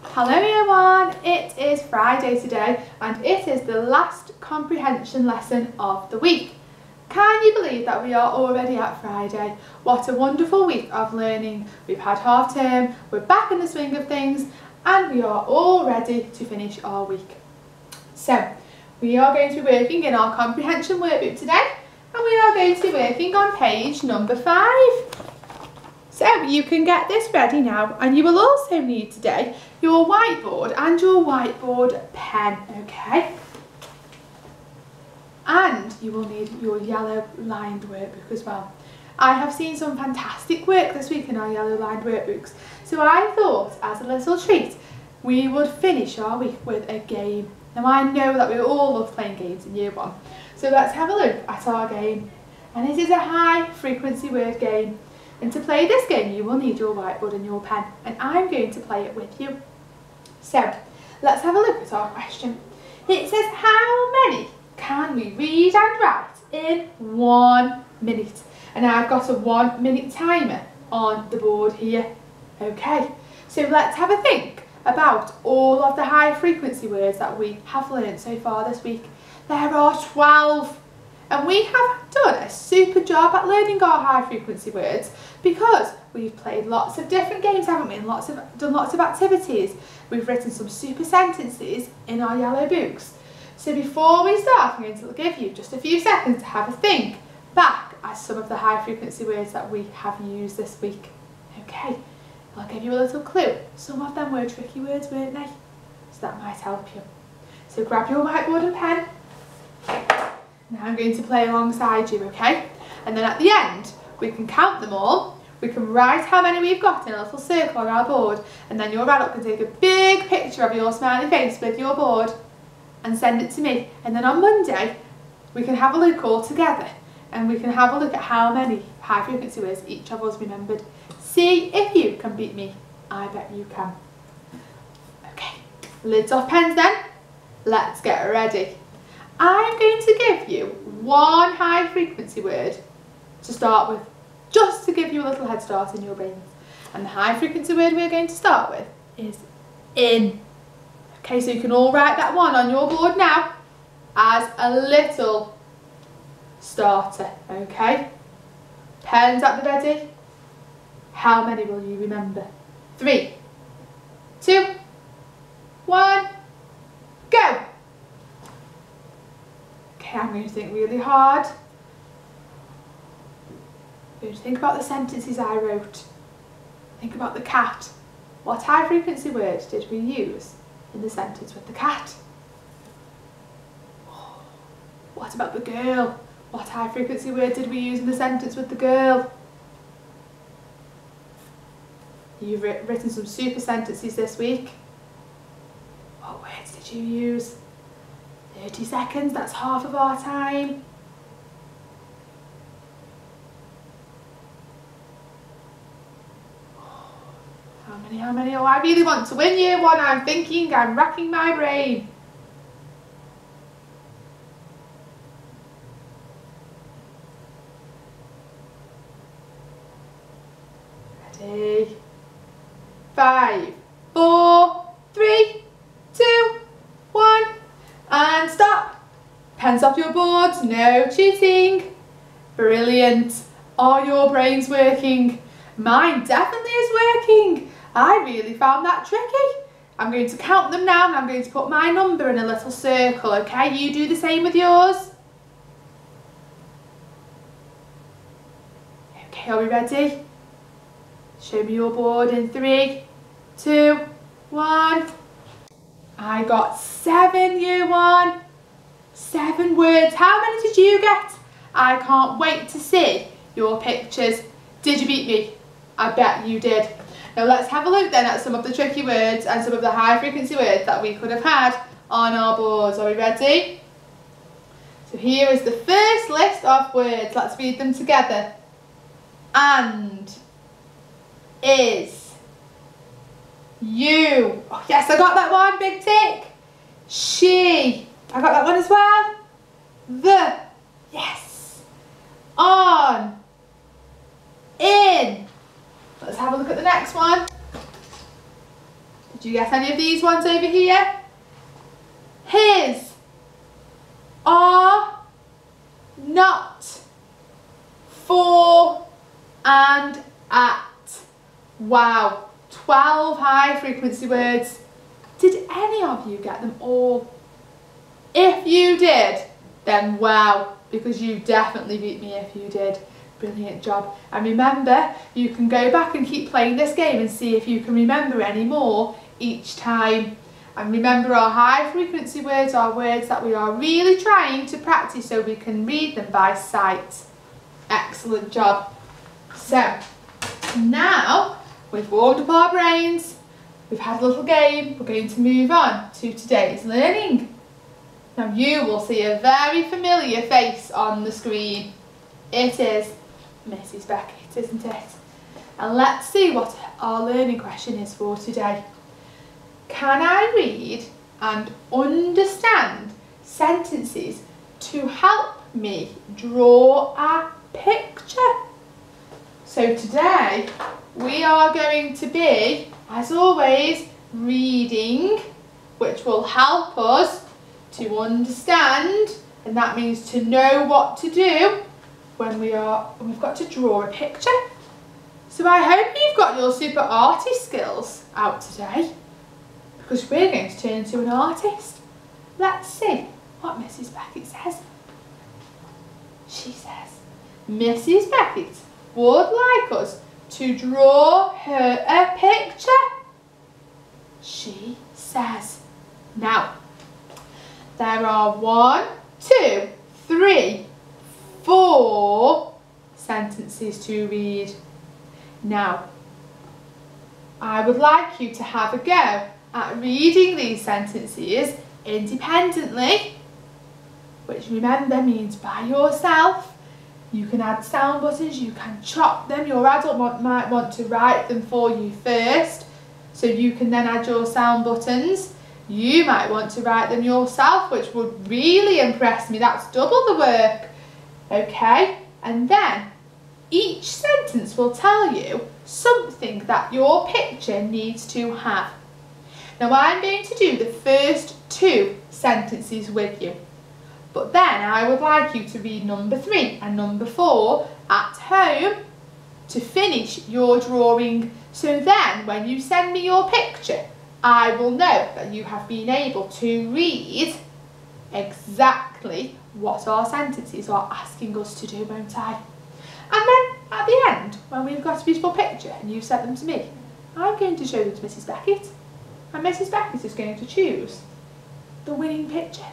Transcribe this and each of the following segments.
Hello year one, it is Friday today and it is the last comprehension lesson of the week. Can you believe that we are already at Friday? What a wonderful week of learning. We've had half term, we're back in the swing of things and we are all ready to finish our week. So we are going to be working in our comprehension workbook today and we are going to be working on page number 5. So you can get this ready now, and you will also need today your whiteboard and your whiteboard pen, okay? And you will need your yellow lined workbook as well. I have seen some fantastic work this week in our yellow lined workbooks, so I thought as a little treat we would finish our week with a game. Now I know that we all love playing games in year one, so let's have a look at our game. And it is a high frequency word game. And to play this game you will need your whiteboard and your pen, and I'm going to play it with you. So let's have a look at our question. It says, how many can we read and write in 1 minute? And I've got a 1 minute timer on the board here. Okay, so let's have a think about all of the high frequency words that we have learned so far this week. There are 12. And we have done a super job at learning our high frequency words because we've played lots of different games, haven't we? And done lots of activities. We've written some super sentences in our yellow books. So before we start, I'm going to give you just a few seconds to have a think back at some of the high frequency words that we have used this week. Okay, I'll give you a little clue. Some of them were tricky words, weren't they? So that might help you. So grab your whiteboard and pen. Now I'm going to play alongside you, okay? And then at the end, we can count them all. We can write how many we've got in a little circle on our board. And then your adult can take a big picture of your smiley face with your board and send it to me. And then on Monday, we can have a look all together. And we can have a look at how many high frequency words each of us remembered. See if you can beat me. I bet you can. Okay, lids off pens then. Let's get ready. I'm going to give you one high frequency word to start with, just to give you a little head start in your brains. And the high frequency word we're going to start with is in. Okay, so you can all write that one on your board now as a little starter, okay? Pens at the ready. How many will you remember? 3, 2, 1, go! Okay, I'm going to think really hard. I'm going to think about the sentences I wrote. Think about the cat. What high frequency word did we use in the sentence with the cat? What about the girl? What high frequency word did we use in the sentence with the girl? You've written some super sentences this week. What words did you use? 30 seconds, that's half of our time. How many? Oh, I really want to win year one. I'm thinking, I'm racking my brain. Ready? 5, 4, 3, 2, 1. And stop. Pens off your boards, no cheating. Brilliant. Are your brains working? Mine definitely is working. I really found that tricky. I'm going to count them now and I'm going to put my number in a little circle, okay? You do the same with yours. Okay, are we ready? Show me your board in 3, 2, 1. I got 7, year one. 7 words. How many did you get? I can't wait to see your pictures. Did you beat me? I bet you did. Now let's have a look then at some of the tricky words and some of the high frequency words that we could have had on our boards. Are we ready? So here is the first list of words. Let's read them together. And, is, you. Oh yes, I got that one, big tick. She, I got that one as well. The, yes. On, in, Let's have a look at the next one. Did you get any of these ones over here? His are not, for and at. Wow, 12 high frequency words. Did any of you get them all? If you did, then wow, because you definitely beat me if you did. Brilliant job. And remember, you can go back and keep playing this game and see if you can remember any more each time. And remember, our high frequency words are words that we are really trying to practice so we can read them by sight. Excellent job. So, now we've warmed up our brains, we've had a little game, we're going to move on to today's learning. Now you will see a very familiar face on the screen. It is Mrs. Beckett, isn't it? And let's see what our learning question is for today. Can I read and understand sentences to help me draw a picture? So today we are going to be, as always, reading, which will help us to understand, and that means to know what to do when we've got to draw a picture. So I hope you've got your super artist skills out today, because we're going to turn into an artist. Let's see what Mrs. Beckett says. She says, Mrs. Beckett would like us to draw her a picture. She says. Now, there are 1, 2, 3, 4 sentences to read. Now, I would like you to have a go at reading these sentences independently, which remember means by yourself. You can add sound buttons, you can chop them. Your adult might want to write them for you first, so you can then add your sound buttons. You might want to write them yourself, which would really impress me. That's double the work. Okay, and then each sentence will tell you something that your picture needs to have. Now I'm going to do the first 2 sentences with you, but then I would like you to read number 3 and number 4 at home to finish your drawing, so then when you send me your picture, I will know that you have been able to read exactly what our sentences are asking us to do, won't I? And then at the end, when we've got a beautiful picture and you've sent them to me, I'm going to show them to Mrs. Beckett, and Mrs. Beckett is going to choose the winning picture.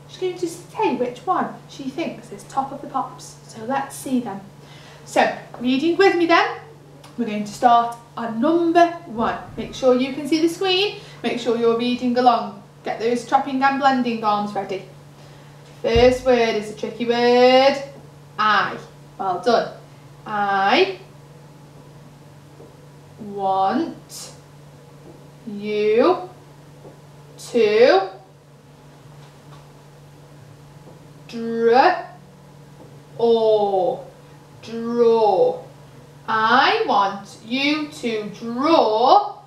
She's going to say which one she thinks is top of the pops. So let's see them. So, reading with me then, we're going to start on number 1. Make sure you can see the screen, make sure you're reading along. Get those chopping and blending arms ready. First word is a tricky word, I. Well done. I want you to draw. I want you to draw,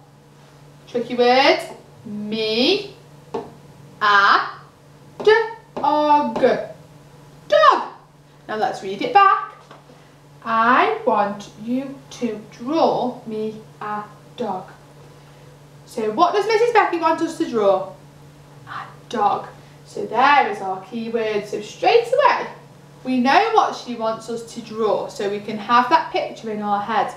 tricky word, me, a dog. Dog. Now let's read it back. I want you to draw me a dog. So what does Mrs. Beckett want us to draw? A dog. So there is our key word. So straight away, we know what she wants us to draw, so we can have that picture in our head.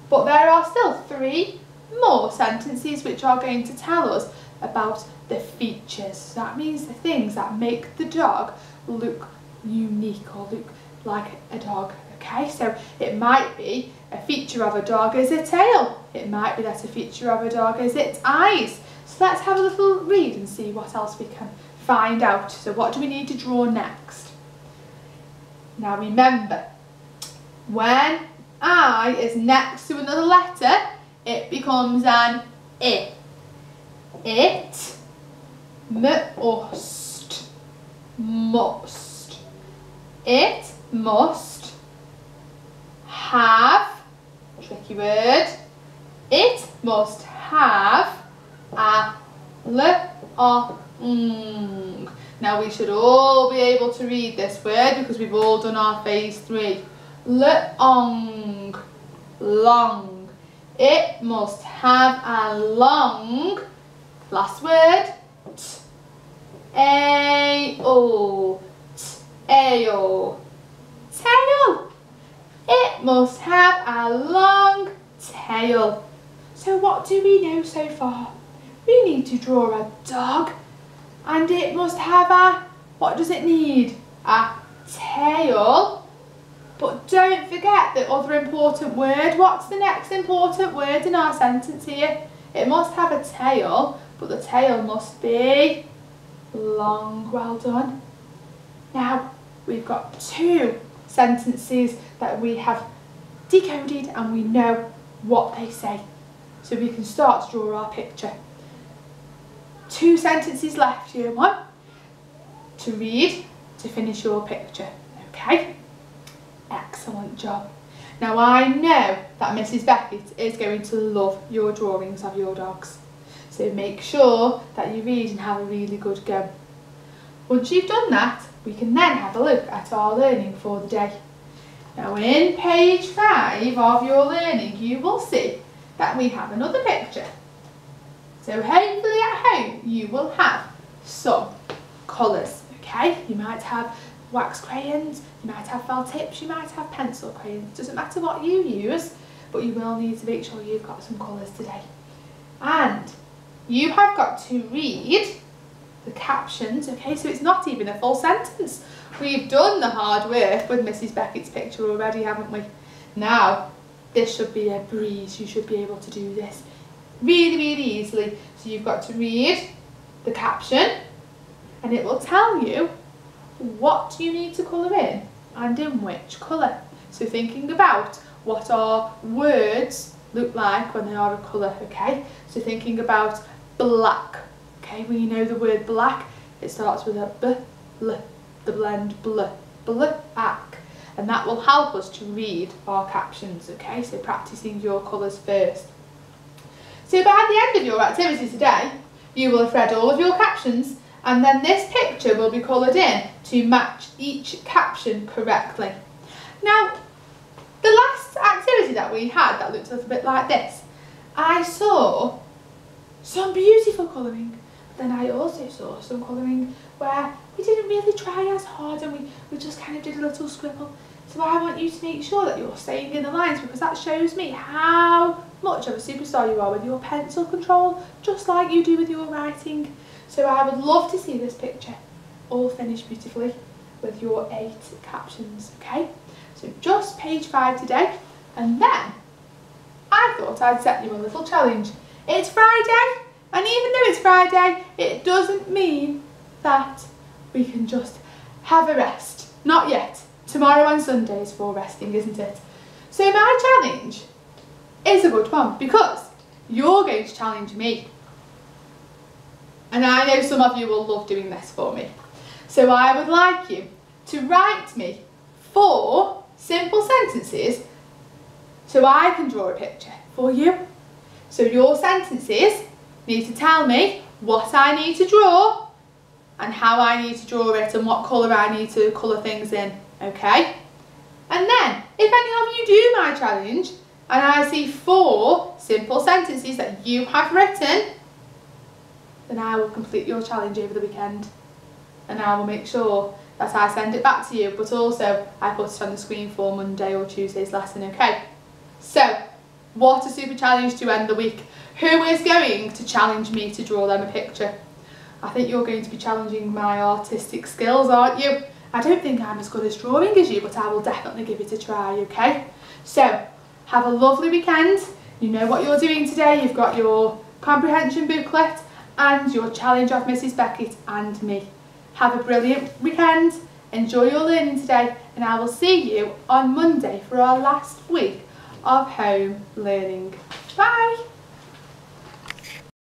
But there are still 3 more sentences which are going to tell us about the features. So that means the things that make the dog look unique or look like a dog. Okay, so it might be a feature of a dog is a tail. It might be that a feature of a dog is its eyes. So let's have a little read and see what else we can find out. So what do we need to draw next? Now remember, when I is next to another letter, it becomes an I. It must. It must have tricky word. It must have a long. Now we should all be able to read this word because we've all done our phase 3. Long, long. It must have a long, last word, tail, tail, tail. It must have a long tail. So what do we know so far? We need to draw a dog, and it must have a, what does it need? A tail. But don't forget the other important word. What's the next important word in our sentence here? It must have a tail, but the tail must be long. Well done. Now we've got 2 sentences that we have decoded and we know what they say. So we can start to draw our picture. 2 sentences left, year 1, to read, to finish your picture. Okay? Excellent job. Now I know that Mrs. Beckett is going to love your drawings of your dogs. So make sure that you read and have a really good go. Once you've done that, we can then have a look at our learning for the day. Now in page 5 of your learning, you will see that we have another picture. So hopefully at home you will have some colours, okay? You might have wax crayons, you might have felt tips, you might have pencil crayons. Doesn't matter what you use, but you will need to make sure you've got some colours today. And you have got to read the captions, okay? So it's not even a full sentence. We've done the hard work with Mrs. Beckett's picture already, haven't we? Now, this should be a breeze. You should be able to do this really, really easily. So you've got to read the caption and it will tell you what you need to colour in and in which colour. So thinking about what our words look like when they are a colour, okay? So thinking about black, okay? We know the word black, it starts with a b, l, the blend bl, black. And that will help us to read our captions, okay? So practising your colours first. So by the end of your activity today, you will have read all of your captions and then this picture will be coloured in to match each caption correctly. Now, the last activity that we had that looked a little bit like this, I saw some beautiful colouring, but then I also saw some colouring where we didn't really try as hard and we just kind of did a little scribble. So I want you to make sure that you're staying in the lines because that shows me how much of a superstar you are with your pencil control, just like you do with your writing. So I would love to see this picture all finished beautifully with your 8 captions, okay? So just page 5 today, and then I thought I'd set you a little challenge. It's Friday, and even though it's Friday, it doesn't mean that we can just have a rest. Not yet. Tomorrow and Sunday is for resting, isn't it? So my challenge is a good one because you're going to challenge me. And I know some of you will love doing this for me. So I would like you to write me 4 simple sentences so I can draw a picture for you. So your sentences need to tell me what I need to draw and how I need to draw it and what colour I need to colour things in, okay? And then, if any of you do my challenge and I see 4 simple sentences that you have written, then I will complete your challenge over the weekend and I will make sure that I send it back to you, but also I put it on the screen for Monday or Tuesday's lesson, okay? So, what a super challenge to end the week. Who is going to challenge me to draw them a picture? I think you're going to be challenging my artistic skills, aren't you? I don't think I'm as good at drawing as you, but I will definitely give it a try, okay? So, have a lovely weekend. You know what you're doing today. You've got your comprehension booklet and your challenge of Mrs. Beckett and me. Have a brilliant weekend. Enjoy your learning today, and I will see you on Monday for our last week of home learning. Bye!